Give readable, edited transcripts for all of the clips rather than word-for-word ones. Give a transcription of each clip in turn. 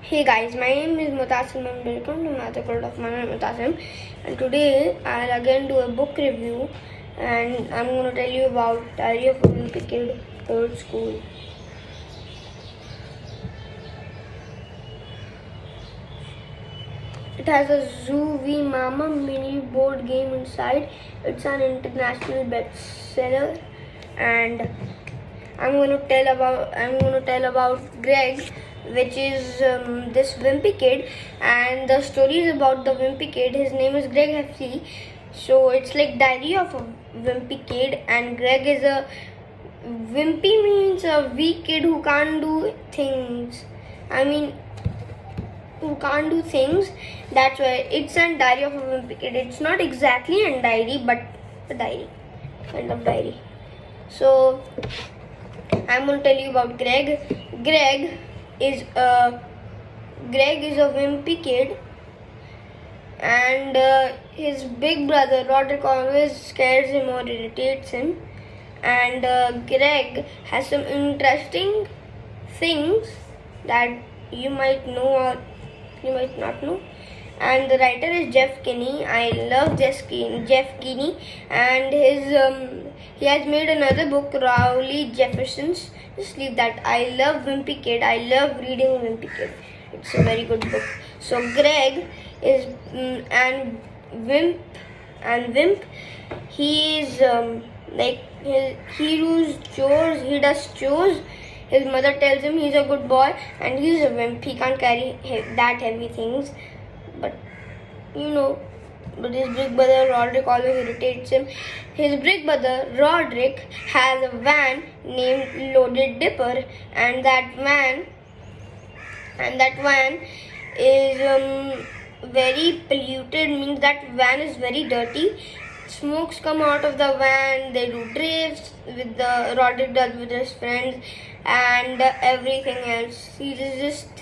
Hey guys, my name is Mutasim and welcome to Magic World of Manan Mutasim. And today I'll again do a book review and I'm going to tell you about Diary of a Wimpy Kid, Old School. It has a Zoo V Mama mini board game inside. It's an international bestseller, and I'm going to tell about Greg, which is this wimpy kid, and the story is about the wimpy kid. His name is Greg Heffley. So it's like Diary of a Wimpy Kid, and Greg is a wimpy means a weak kid who can't do things. Who can't do things. That's why it's a diary of a wimpy kid. It's not exactly a diary, but a diary, kind of diary. So I'm going to tell you about Greg. Greg is a wimpy kid, and his big brother Roderick always scares him or irritates him. And Greg has some interesting things that you might know or you might not know. And the writer is Jeff Kinney. I love Jeff Kinney, and he has made another book, Rowley Jeffersons. Just leave that. I love Wimpy Kid. I love reading Wimpy Kid. It's a very good book. So Greg is and Wimp. He is he does chores. His mother tells him he's a good boy, and he's a wimp. He can't carry that heavy things. But his big brother Roderick always irritates him. His big brother Roderick has a van named Loaded Dipper, and that van is very polluted. Means that van is very dirty. Smokes come out of the van. They do drifts with the Roderick does with his friends and everything else. He just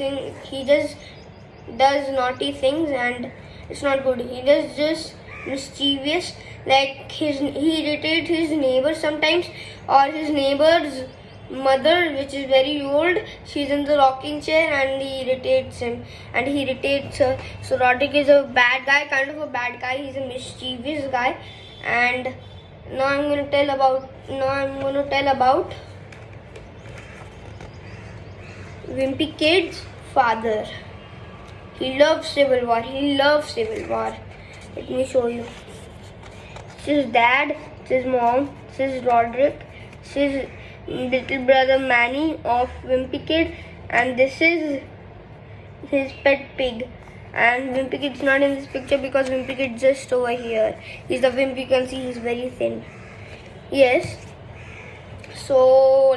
does naughty things, and it's not good. He does just mischievous, like he irritates his neighbor sometimes, or his neighbor's mother, which is very old. She's in the rocking chair, and he irritates him, and he irritates her. So Roderick is a bad guy, kind of a bad guy. He's a mischievous guy. And now I'm going to tell about Wimpy Kid's father. He loves Civil War. Let me show you. This is his dad, this is his mom, this is Roderick, this is little brother Manny of Wimpy Kid, and this is his pet pig. And Wimpy Kid's not in this picture because Wimpy Kid's just over here. He's the wimp. You can see he's very thin. Yes. So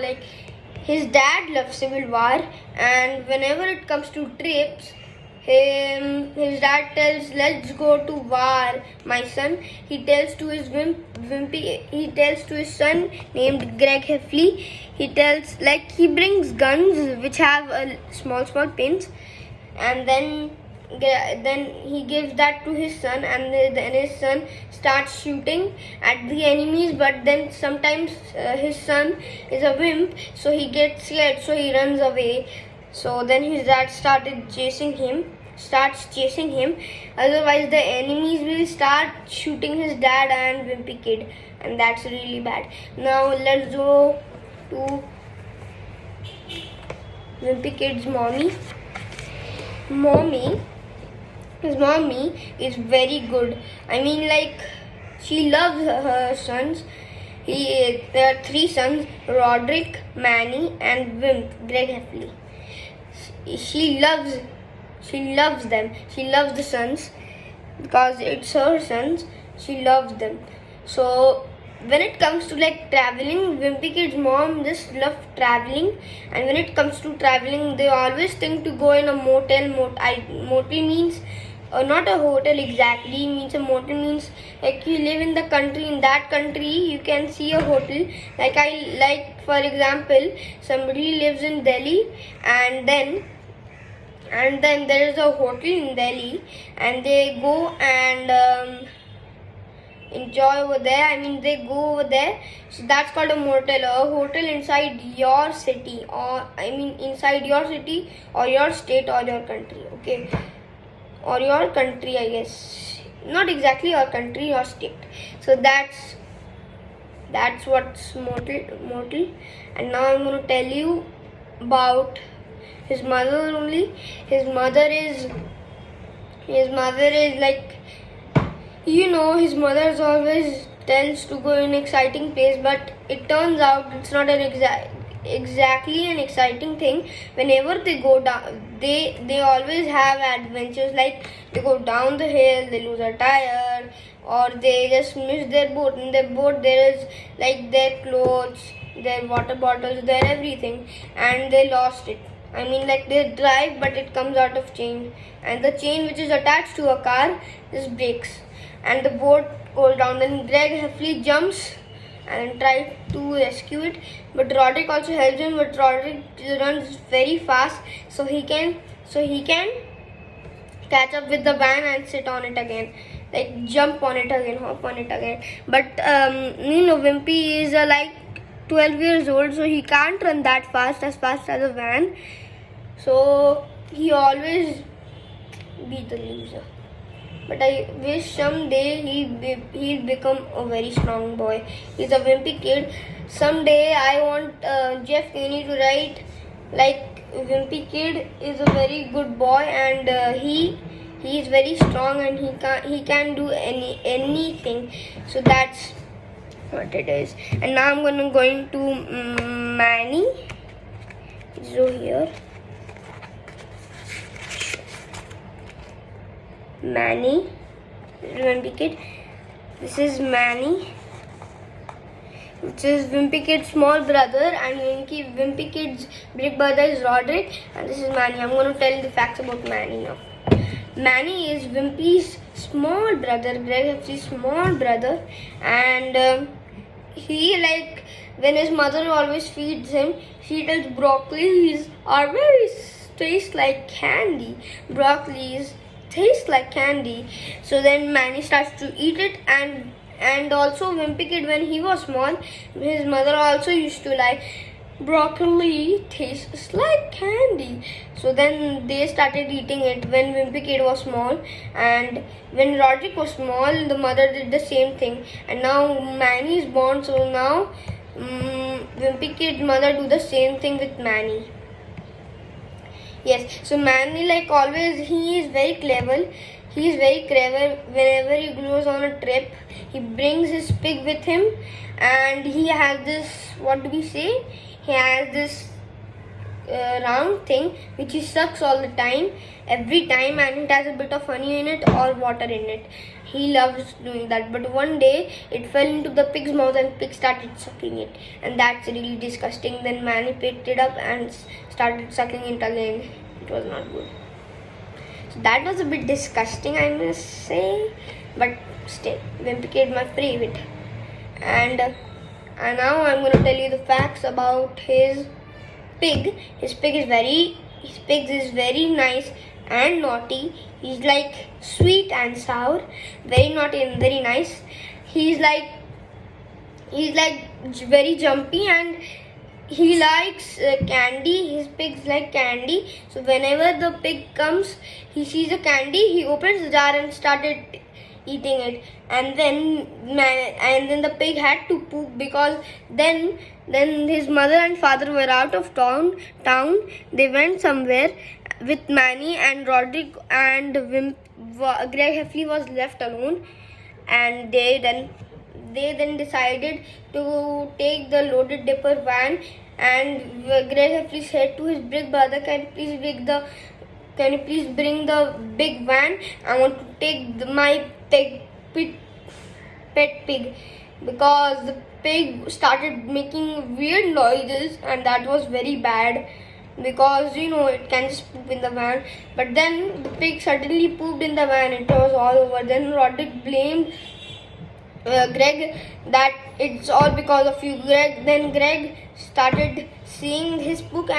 his dad loves Civil War, and whenever it comes to trips, his dad tells, "Let's go to war, my son." He tells to his son named Greg Heffley. He brings guns which have small pins, and then he gives that to his son, and then his son starts shooting at the enemies. But then sometimes his son is a wimp, so he gets scared, so he runs away. So then his dad starts chasing him. Otherwise the enemies will start shooting his dad and Wimpy Kid, and that's really bad. Now let's go to Wimpy Kid's mommy. His mommy is very good. She loves her sons. There are 3 sons: Roderick, Manny, and Wimp, Greg Heffley. She loves them. She loves the sons because it's her sons. She loves them. So when it comes to traveling, Wimpy Kid's mom just loves traveling, and when it comes to traveling, they always think to go in a motel. Motel means not a hotel exactly. Means a motel means you live in the country. In that country, you can see a hotel. For example, somebody lives in Delhi, and then there is a hotel in Delhi, and they go and enjoy over there. I mean, they go over there. So that's called a motel, a hotel inside your city, or I mean inside your city or your state or your country. Okay, or your country, I guess. Not exactly your country, your state. So that's what's motel. And now I'm going to tell you about his mother only. His mother is like, his mother always tells to go in exciting place, but it turns out it's not an exactly an exciting thing. Whenever they go down, they always have adventures, like they go down the hill, they lose a tire, or they just miss their boat. In their boat there is like their clothes, their water bottles, their everything, and they lost it. I mean, like they drive, but it comes out of chain, and the chain which is attached to a car just breaks, and the boat goes down. Then Greg Heffley jumps and tries to rescue it, but Roderick also helps him. But Roderick runs very fast, so he can catch up with the van and sit on it again, like jump on it again, hop on it again. But Wimpy is like 12 years old, so he can't run that fast as a van. So he always be the loser. But I wish someday he'll become a very strong boy. He's a wimpy kid. Someday I want Jeff Kinney to write like wimpy kid is a very good boy, and he is very strong, and he can do anything. So that's what it is. And now I'm going to Manny. So here, Manny, Wimpy Kid. This is Manny, which is Wimpy Kid's small brother, and Wimpy Kid's big brother is Roderick, and this is Manny. I'm going to tell you the facts about Manny now. Manny is Wimpy's small brother, Greg Heffley's small brother, and he, like, when his mother always feeds him, she tells broccolis are very taste like candy. Broccolis taste like candy. So then Manny starts to eat it, and also Wimpy Kid, when he was small, his mother also used to like broccoli tastes like candy. So then they started eating it when Wimpy Kid was small, and when Roderick was small, the mother did the same thing. And now Manny is born, so now Wimpy Kid's mother do the same thing with Manny. Yes, so Manny, like always, he is very clever. He is very clever. Whenever he goes on a trip, he brings his pig with him, and he has this, what do we say? He has this round thing which he sucks all the time, every time, and it has a bit of honey in it or water in it. He loves doing that. But one day it fell into the pig's mouth, and pig started sucking it, and that's really disgusting. Then Manny picked it up and started sucking it again. It was not good. So that was a bit disgusting, I must say, but still, Wimpy Kid my favorite. And now I'm going to tell you the facts about his pig. His pig is very nice and naughty. He's like sweet and sour, very naughty and very nice. He's like very jumpy, and he likes candy. His pigs like candy. So whenever the pig comes, he sees a candy, he opens the jar and started eating it. And then the pig had to poop, because then his mother and father were out of town. They went somewhere with Manny and Roderick, and Greg Heffley was left alone, and they then decided to take the loaded dipper van. And Greg Heffley said to his big brother, can you please bring the big van? I want to take my pet pig, because the pig started making weird noises, and that was very bad, because it can just poop in the van. But then the pig suddenly pooped in the van. It was all over. Then Roderick blamed Greg that it's all because of you, Greg. Then Greg started seeing his poop,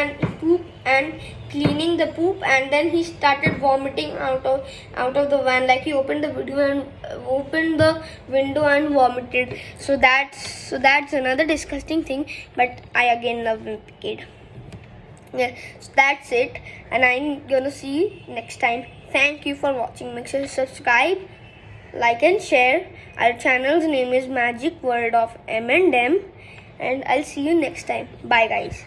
and cleaning the poop, and then he started vomiting out of the van. Like he opened the window and vomited. So that's another disgusting thing. But I again love Wimpy Kid. Yeah, so that's it, and I'm gonna see you next time. Thank you for watching. Make sure to subscribe, like and share. Our channel's name is Magic World of M&M, and I'll see you next time. Bye guys.